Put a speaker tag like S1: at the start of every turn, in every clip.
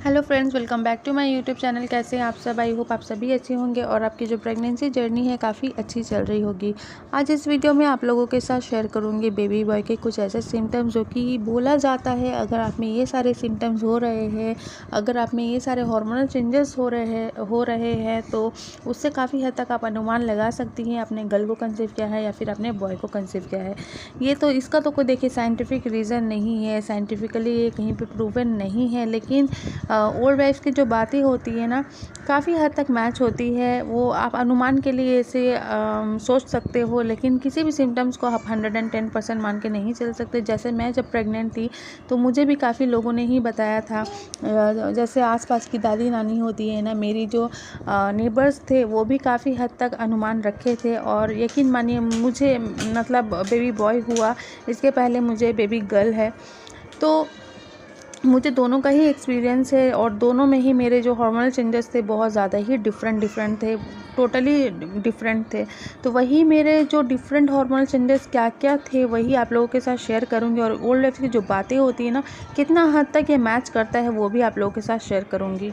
S1: Hello friends, welcome back to my YouTube channel. कैसे हैं आप सब? आई होप आप सभी अच्छे होंगे और आपकी जो प्रेगनेंसी जर्नी है काफ़ी अच्छी चल रही होगी। आज इस वीडियो में आप लोगों के साथ शेयर करूंगी बेबी बॉय के कुछ ऐसे सिम्टम्स जो कि बोला जाता है अगर आप में ये सारे सिम्टम्स हो रहे हैं, अगर आप में ये सारे हार्मोनल चेंजेस हो रहे हैं तो उससे काफ़ी हद तक आप अनुमान लगा सकती हैं अपने गर्ल को कंसीव किया है या फिर अपने बॉय को कंसीव किया है। ये तो इसका तो कोई देखिए साइंटिफिक रीज़न नहीं है, साइंटिफिकली ये कहीं पर प्रूवन नहीं है, लेकिन ओल्ड वाइफ की जो बातें होती है ना काफ़ी हद तक मैच होती है। वो आप अनुमान के लिए ऐसे सोच सकते हो, लेकिन किसी भी सिम्टम्स को आप 110% मान के नहीं चल सकते। जैसे मैं जब प्रेग्नेंट थी तो मुझे भी काफ़ी लोगों ने ही बताया था, जैसे आसपास की दादी नानी होती है ना, मेरी जो नेबर्स थे वो भी काफ़ी हद तक अनुमान रखे थे। और यकीन मानिए मुझे मतलब बेबी बॉय हुआ, इसके पहले मुझे बेबी गर्ल है, तो मुझे दोनों का ही एक्सपीरियंस है और दोनों में ही मेरे जो हार्मोनल चेंजेस थे बहुत ज़्यादा ही डिफरेंट थे, टोटली डिफरेंट थे। तो वही मेरे जो डिफरेंट हार्मोनल चेंजेस क्या क्या थे वही आप लोगों के साथ शेयर करूंगी, और ओल्ड लाइफ की जो बातें होती है ना कितना हद तक ये मैच करता है वो भी आप लोगों के साथ शेयर करूंगी।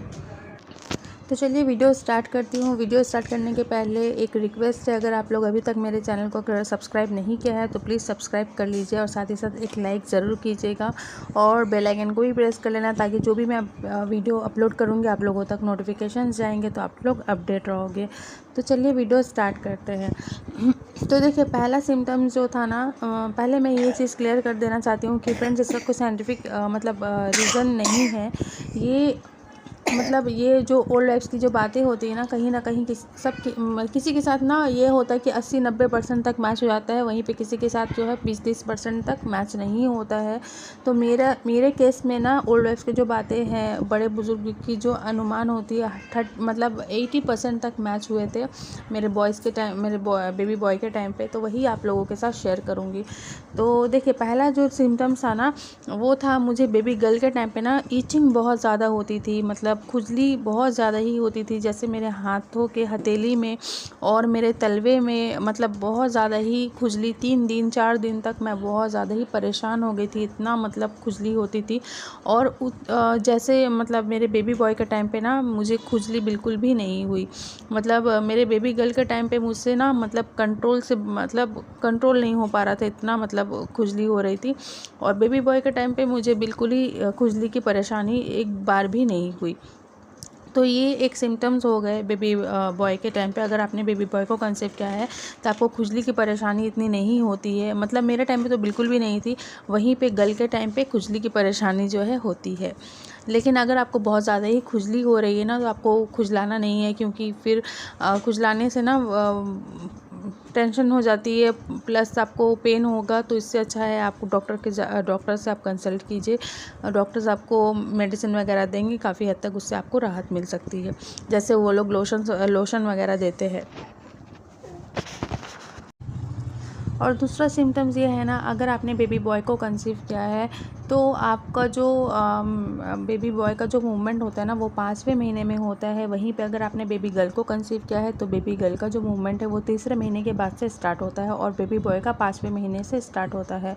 S1: तो चलिए वीडियो स्टार्ट करती हूँ। वीडियो स्टार्ट करने के पहले एक रिक्वेस्ट है, अगर आप लोग अभी तक मेरे चैनल को सब्सक्राइब नहीं किया है तो प्लीज़ सब्सक्राइब कर लीजिए और साथ ही साथ एक लाइक ज़रूर कीजिएगा और बेल आइकन को भी प्रेस कर लेना, ताकि जो भी मैं वीडियो अपलोड करूँगी आप लोगों तक नोटिफिकेशन जाएंगे तो आप लोग अपडेट रहोगे। तो चलिए वीडियो स्टार्ट करते हैं। तो देखिए पहला सिम्टम जो था ना, पहले मैं ये चीज़ क्लियर कर देना चाहती हूँ कि फ्रेंड्स इसका कोई साइंटिफिक मतलब रीज़न नहीं है। ये मतलब ये जो ओल्ड लाइफ्स की जो बातें होती है ना, कहीं ना कहीं किसी के साथ ना ये होता है कि 80-90% तक मैच हो जाता है, वहीं पे किसी के साथ जो है 20-30% तक मैच नहीं होता है। तो मेरे केस में ना ओल्ड लाइफ्स की जो बातें हैं, बड़े बुजुर्ग की जो अनुमान होती है मतलब 80% तक मैच हुए थे मेरे बॉयज़ के टाइम, मेरे बेबी बॉय के टाइम पे। तो वही आप लोगों के साथ शेयर करूँगी। तो देखिए पहला जो सिम्टम्स था ना वो था, मुझे बेबी गर्ल के टाइम पे ना ईचिंग बहुत ज़्यादा होती थी, मतलब खुजली बहुत ज़्यादा ही होती थी। जैसे मेरे हाथों के हथेली में और मेरे तलवे में मतलब बहुत ज़्यादा ही खुजली, 3 दिन 4 दिन तक मैं बहुत ज़्यादा ही परेशान हो गई थी, इतना मतलब खुजली होती थी। और जैसे मतलब मेरे बेबी बॉय के टाइम पे ना मुझे खुजली बिल्कुल भी नहीं हुई। मतलब मेरे बेबी गर्ल के टाइम पे मुझसे ना मतलब कंट्रोल नहीं हो पा रहा था, इतना मतलब खुजली हो रही थी। और बेबी बॉय के टाइम पे मुझे बिल्कुल ही खुजली की परेशानी एक बार भी नहीं हुई। तो ये एक सिम्टम्स हो गए बेबी बॉय के टाइम पे। अगर आपने बेबी बॉय को कंसीव किया है तो आपको खुजली की परेशानी इतनी नहीं होती है, मतलब मेरे टाइम पे तो बिल्कुल भी नहीं थी। वहीं पे गर्ल के टाइम पे खुजली की परेशानी जो है होती है। लेकिन अगर आपको बहुत ज़्यादा ही खुजली हो रही है ना तो आपको खुजलाना नहीं है, क्योंकि फिर खुजलाने से ना टेंशन हो जाती है, प्लस आपको पेन होगा। तो इससे अच्छा है आपको डॉक्टर से आप कंसल्ट कीजिए। डॉक्टर्स आपको मेडिसिन वगैरह देंगे, काफ़ी हद तक उससे आपको राहत मिल सकती है। जैसे वो लोग लोशन वगैरह देते हैं। और दूसरा सिम्टम्स ये है ना, अगर आपने बेबी बॉय को कंसीव किया है तो आपका जो बेबी बॉय का जो मूवमेंट होता है ना वो 5वें महीने में होता है। वहीं पे अगर आपने बेबी गर्ल को कंसीव किया है तो बेबी गर्ल का जो मूवमेंट है वो 3रे महीने के बाद से स्टार्ट होता है और बेबी बॉय का 5वें महीने से स्टार्ट होता है।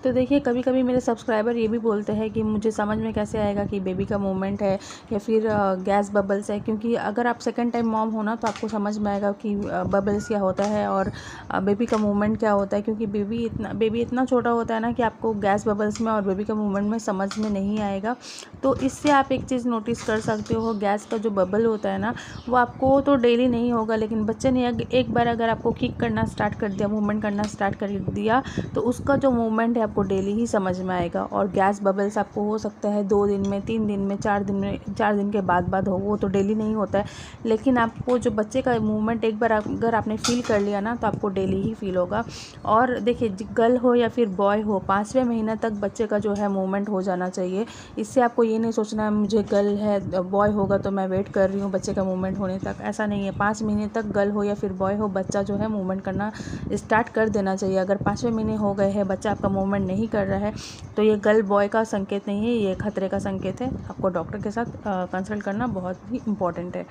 S1: तो देखिए कभी कभी मेरे सब्सक्राइबर ये भी बोलते हैं कि मुझे समझ में कैसे आएगा कि बेबी का मूवमेंट है या फिर गैस बबल्स है, क्योंकि अगर आप सेकेंड टाइम मॉम होना तो आपको समझ में आएगा कि बबल्स क्या होता है और बेबी का मूवमेंट क्या होता है। क्योंकि बेबी इतना छोटा होता है ना कि आपको गैस बबल्स में और बेबी का मूवमेंट में समझ में नहीं आएगा। तो इससे आप एक चीज़ नोटिस कर सकते हो, गैस का जो बबल होता है ना वो आपको तो डेली नहीं होगा, लेकिन बच्चे ने एक बार अगर आपको किक करना स्टार्ट कर दिया, मूवमेंट करना स्टार्ट कर दिया, तो उसका जो मूवमेंट है आपको डेली ही समझ में आएगा। और गैस बबल्स आपको हो सकता है 2 दिन में, 3 दिन में, 4 दिन के बाद हो, वो तो डेली नहीं होता है। लेकिन आपको जो बच्चे का मूवमेंट एक बार अगर आपने फील कर लिया ना तो आपको डेली ही फील होगा। और देखिए गर्ल हो या फिर बॉय हो, 5वें महीने तक बच्चे का जो है मूवमेंट हो जाना चाहिए। इससे आपको ये नहीं सोचना है मुझे गर्ल है बॉय होगा तो मैं वेट कर रही हूँ बच्चे का मूवमेंट होने तक, ऐसा नहीं है। 5 महीने तक गर्ल हो या फिर बॉय हो, बच्चा जो है मूवमेंट करना स्टार्ट कर देना चाहिए। अगर 5वें महीने हो गए हैं बच्चा आपका मूवमेंट नहीं कर रहा है तो ये गर्ल बॉय का संकेत नहीं है, ये खतरे का संकेत है। आपको डॉक्टर के साथ कंसल्ट करना बहुत ही इम्पॉर्टेंट है।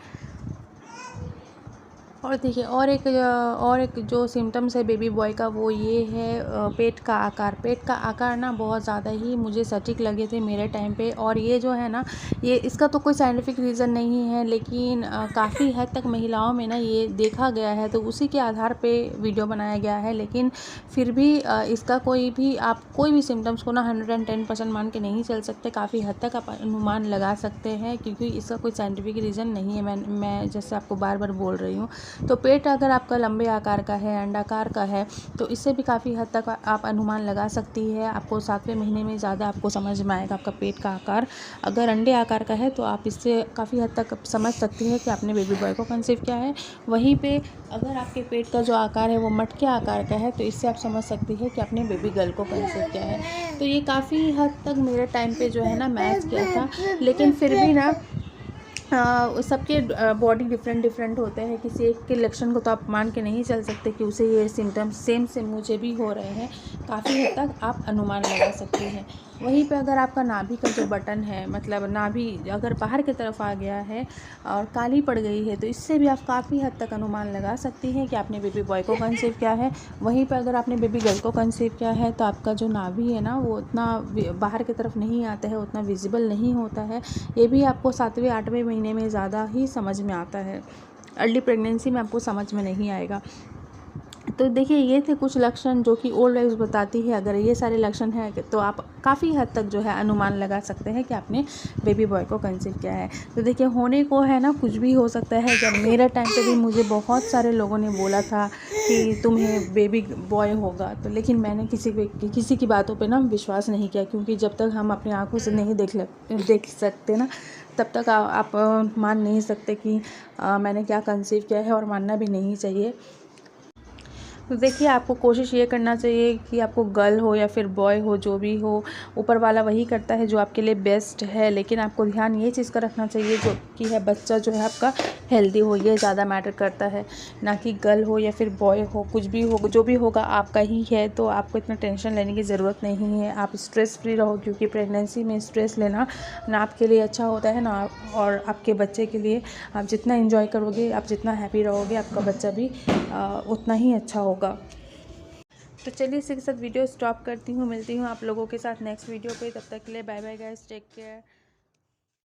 S1: और देखिए और एक जो सिम्टम्स है बेबी बॉय का वो ये है पेट का आकार। पेट का आकार ना बहुत ज़्यादा ही मुझे सटीक लगे थे मेरे टाइम पे। और ये जो है ना, ये इसका तो कोई साइंटिफिक रीज़न नहीं है, लेकिन काफ़ी हद तक महिलाओं में ना ये देखा गया है, तो उसी के आधार पे वीडियो बनाया गया है। लेकिन फिर भी इसका आप कोई भी सिम्टम्स को ना 110% मान के नहीं चल सकते। काफ़ी हद तक आप अनुमान लगा सकते हैं, क्योंकि इसका कोई साइंटिफिक रीज़न नहीं है। मैं जैसे आपको बार बार बोल रही हूँ। तो पेट अगर आपका लंबे आकार का है, अंडाकार का है, तो इससे भी काफ़ी हद तक आप अनुमान लगा सकती है। आपको 7वें महीने में ज़्यादा आपको समझ में आएगा आपका पेट का आकार। अगर अंडे आकार का है तो आप इससे काफ़ी हद तक समझ सकती है कि आपने बेबी बॉय को कंसीव किया है। वहीं पे अगर आपके पेट का जो आकार है वो मटके आकार का है, तो इससे आप समझ सकती है कि आपने बेबी गर्ल को कंसीव किया है। तो ये काफ़ी हद तक मेरे टाइम पे जो है ना मैच किया था। लेकिन फिर भी ना सबके बॉडी डिफरेंट होते हैं। किसी एक के लक्षण को तो आप मान के नहीं चल सकते कि उसे ये सिम्टम्स सेम मुझे भी हो रहे हैं। काफ़ी हद तक आप अनुमान लगा सकते हैं। वहीं पे अगर आपका नाभि का जो बटन है, मतलब नाभि अगर बाहर की तरफ आ गया है और काली पड़ गई है, तो इससे भी आप काफ़ी हद तक अनुमान लगा सकती हैं कि आपने बेबी बॉय को कंसीव किया है। वहीं पर अगर आपने बेबी गर्ल को कंसीव किया है, तो आपका जो नाभि है ना वो उतना बाहर की तरफ नहीं आता है, उतना विजिबल नहीं होता है। ये भी आपको 7वें 8वें महीने में ज़्यादा ही समझ में आता है। अर्ली प्रेगनेंसी में आपको समझ में नहीं आएगा। तो देखिए ये थे कुछ लक्षण जो कि ओल्ड एज बताती है। अगर ये सारे लक्षण हैं तो आप काफ़ी हद तक जो है अनुमान लगा सकते हैं कि आपने बेबी बॉय को कंसीव किया है। तो देखिए होने को है ना कुछ भी हो सकता है। जब मेरे टाइम पे भी मुझे बहुत सारे लोगों ने बोला था कि तुम्हें बेबी बॉय होगा, तो लेकिन मैंने किसी की बातों पे ना विश्वास नहीं किया, क्योंकि जब तक हम अपनी आँखों से नहीं देख सकते ना, तब तक आप मान नहीं सकते कि मैंने क्या कंसीव किया है, और मानना भी नहीं चाहिए। तो देखिए आपको कोशिश ये करना चाहिए कि आपको गर्ल हो या फिर बॉय हो, जो भी हो, ऊपर वाला वही करता है जो आपके लिए बेस्ट है। लेकिन आपको ध्यान ये चीज़ का रखना चाहिए जो कि है बच्चा जो है आपका हेल्दी हो, ये ज़्यादा मैटर करता है, ना कि गर्ल हो या फिर बॉय हो। कुछ भी हो, जो भी होगा आपका ही है, तो आपको इतना टेंशन लेने की ज़रूरत नहीं है। आप स्ट्रेस फ्री रहो, क्योंकि प्रेगनेंसी में स्ट्रेस लेना ना आपके लिए अच्छा होता है ना, और आपके बच्चे के लिए। आप जितना एंजॉय करोगे, आप जितना हैप्पी रहोगे, आपका बच्चा भी उतना ही अच्छा होगा। तो चलिए इसी के साथ वीडियो स्टॉप करती हूँ। मिलती हूँ आप लोगों के साथ नेक्स्ट वीडियो पे। तब तक के लिए bye bye guys, take care.